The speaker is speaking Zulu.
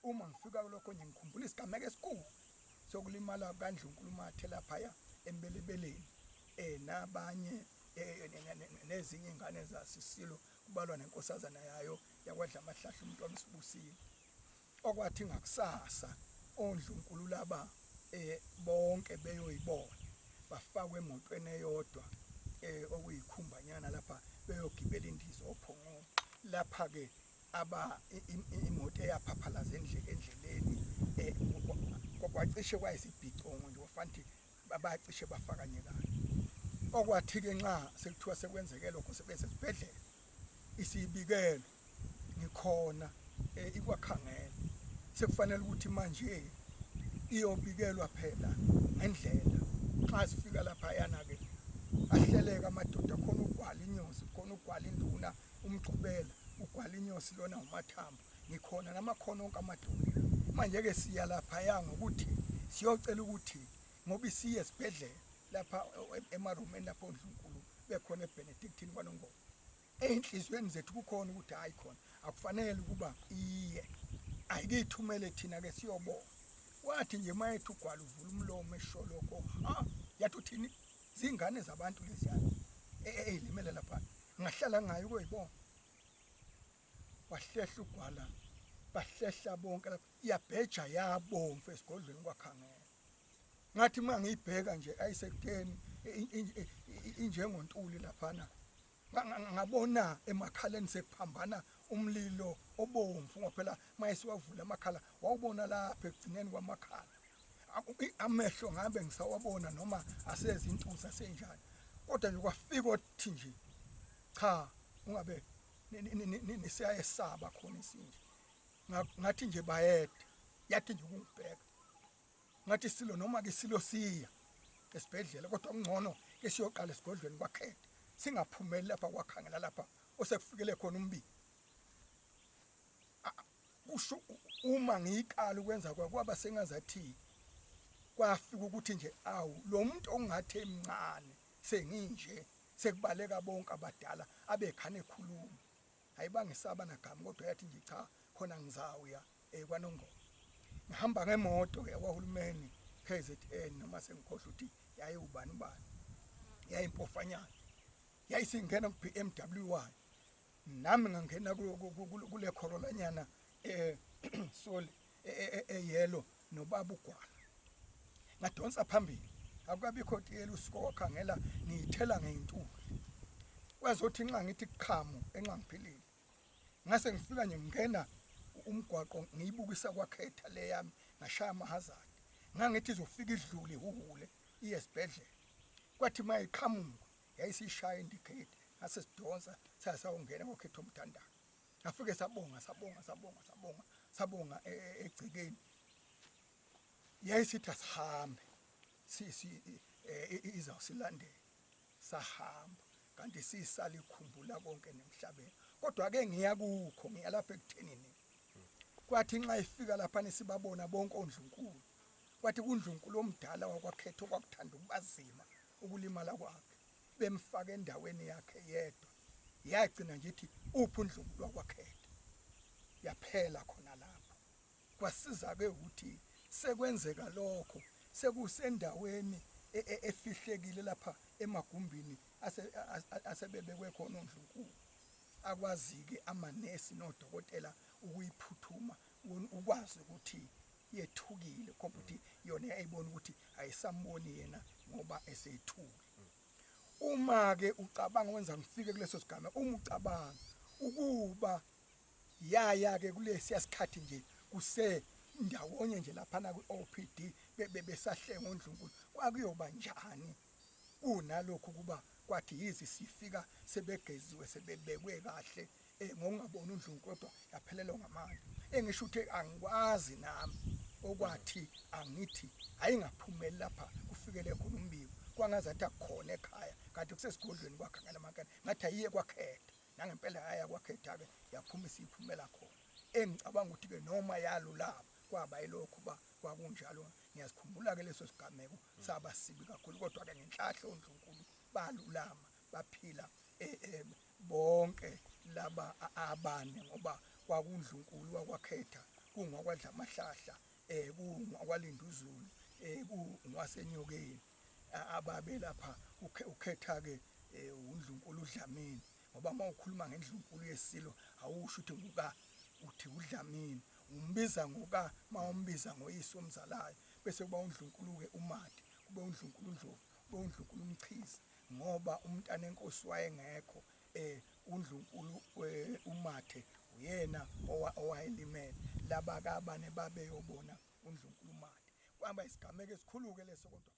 uma ngifika kulokho nje ngikhumbula isigameko esikhulu sokulimala kaNdlunkulu mathe laphaya embelebeleni nabanye nezinye ingane zasisilo kubalwa nenkosazana yayo yakwadla amahlahla umuntu wamsibusile okwathi ngakusasa oNdlunkulu laba bonke beyoyibona bafakwe emotweni eyodwa okuyikhumbanyana lapha beyogibela indiza ophongolo lapha ke imoto eyaphaphalaza endleleni kwacishe kwayisibhicongo nje wafanti bacishe bafakanyekana okwathi ke nxa sekuthiwa sekwenzeke lokho sebesesibhedlela isibikelo ngikhona ikwakhangela sekufanele ukuthi manje iyobikelwa phela ngendlela xa sifika lapha yana ke ahleleka amadoda khona ugwala inyosi khona ugwala induna umgqobela ugwala inyosi lona umathambo ngikhona namakhono onke amadoda manje ke siya lapha yanga ukuthi siyocela ukuthi ngoba isiye esibhedlela lapha emarumeni lapho uNdlunkulu bekhona eBenedictine kwaNongoma einhlizweni zethu kukhona ukuthi hayi khona akufanele ukuba iye ayikithumele thina ke siyobona wathi nje mayethu ugwala uvula umlomo esholoko yathi uthini zingane zabantu leziyana elimele lapha ngahlala ngayo ukuyibona wahlehla ugwala bahlehla bonke lapha iyabheja yabomvu esigodlweni kwakhangela ngathi mangiyibheka nje ayisekuteni injengontuli laphana ngabona emakhaleni sekuphambana umlilo obomvu ngophela mayesiwavula amakhala wawubona lapha ekugcineni kwamakhala amehlo ngabe ngisawabona noma asezintuza senjani kodwa nje kwafika othi nje cha ungabe nisiyayesaba khona isinje ngathi nje bayede yathi nje ukungibheka ngathi silo noma ke silo siya esibhedlela kodwa ungcono ke siyoqala esigodlweni kwakhetha singaphumeli lapha kwakhangela lapha osekufikele khona umbiko kusho uma ngiyiqala ukwenza kwaba sengazathi kwafika ukuthi nje awu lo muntu ongathi emncane senginje sekubaleka bonke abadala abekhane ekhuluma ayibangisaba nagama kodwa yathi nje cha khona ngizawuya kwaNongoma ngihamba ngemoto yakwahulumeni KZN noma sengikhohle ukuthi yaye ubani yayimpofanyana yayisingena ku-BMW nami ngangena kule Corolla nyana soli eyelo nobaba ugwala ngadonsa phambili akukabikho tiyela usuku wakhangela ngiyithela ngeyintuli kwazothi nxa ngithi qhamu enxangiphilile ngase ngifika nje ngena umgwaqo ngiyibukisa kwakhetha le yami ngashaya amahazard ngangithi izofika idlule huhule iyesibhedlela kwathi mayiqhamuka yayisishaya indicator ngase sidonsa sasawungena kwakhetha umthandana afike sabonga egcikeni yayisithi asihambe izawusilandela sahamba kanti sisala ikhumbula konke nemhlabeni kodwa ke ngiyakukho ngiyalapha ekuthenini kwathi nxa ifika lapha nisibabona bonke oNdlunkulu kwathi kuNdlunkulu omdala wakwakhetha okwakuthanda ukubazima ukulimala kwakhe bemfaka endaweni yakhe yedwa yagcina nje ithi uphi uNdlunkulu wakwakhetha yaphela khona lapho kwasiza ke ukuthi sekwenzeka lokho sekusendaweni efihlekile lapha emagumbini asebebekwe khona uNdlunkulu akwazi ke amanesi nodokotela ukuyiphuthuma ukwazi ukuthi yethukile komplethi yona yayibona ukuthi ayisamboni yena ngoba esethule uma ke ucabanga wenza ngifike kuleso sigaba uma ucabanga ukuba yaya ke kulesi yasikhathi nje kuse ndawonye nje lapha na ku-OPD besahlenga uNdlunkulu kwakuyoba njani kunalokho kuba kwathi yizi sifika sebegeziwe sebebekwe kahle ngokungabona uNdlunkulu kodwa yaphelelwa ngamandla engisho ukuthi angikwazi nami okwathi angithi ayingaphumeli lapha kufikele khona umbiko kwangazathi akukhona ekhaya kanti kusesigodlweni kwakhangela amakani ngathi ayiye kwakhetha nangempela haya kwakhetha ke yaphuma isiphumela khona engicabanga ukuthi ke noma yalulama kwaba yilokho ba kwakunjalo ngiyasikhumbula ke leso sigameko saba sibi kakhulu kodwa ke ngenhlahla uNdlunkulu balulama baphila bonke laba abane ngoba kwakuNdlunkulu wakwakhetha kungwakwadla amahlahla kungwakwalinda uzulu kungwasenyokeni ababe lapha ukhetha ke uNdlunkulu uDlamini ngoba mawukhuluma ngeNdlunkulu yesilo awusho ukuthi nguka uthi uDlamini umbiza ngoka mawumbiza ngoyise omzalayo bese kuba uNdlunkulu ke uMathi kube uNdlunkulu uNdlovu kube uNdlunkulu uMchizi ngoba umntana enkosi wayengekho uNdlunkulu uMathe uyena owayelimele laba kabane babe yobona uNdlunkulu uMathe kwaba isigameko esikhulu ke leso kodwa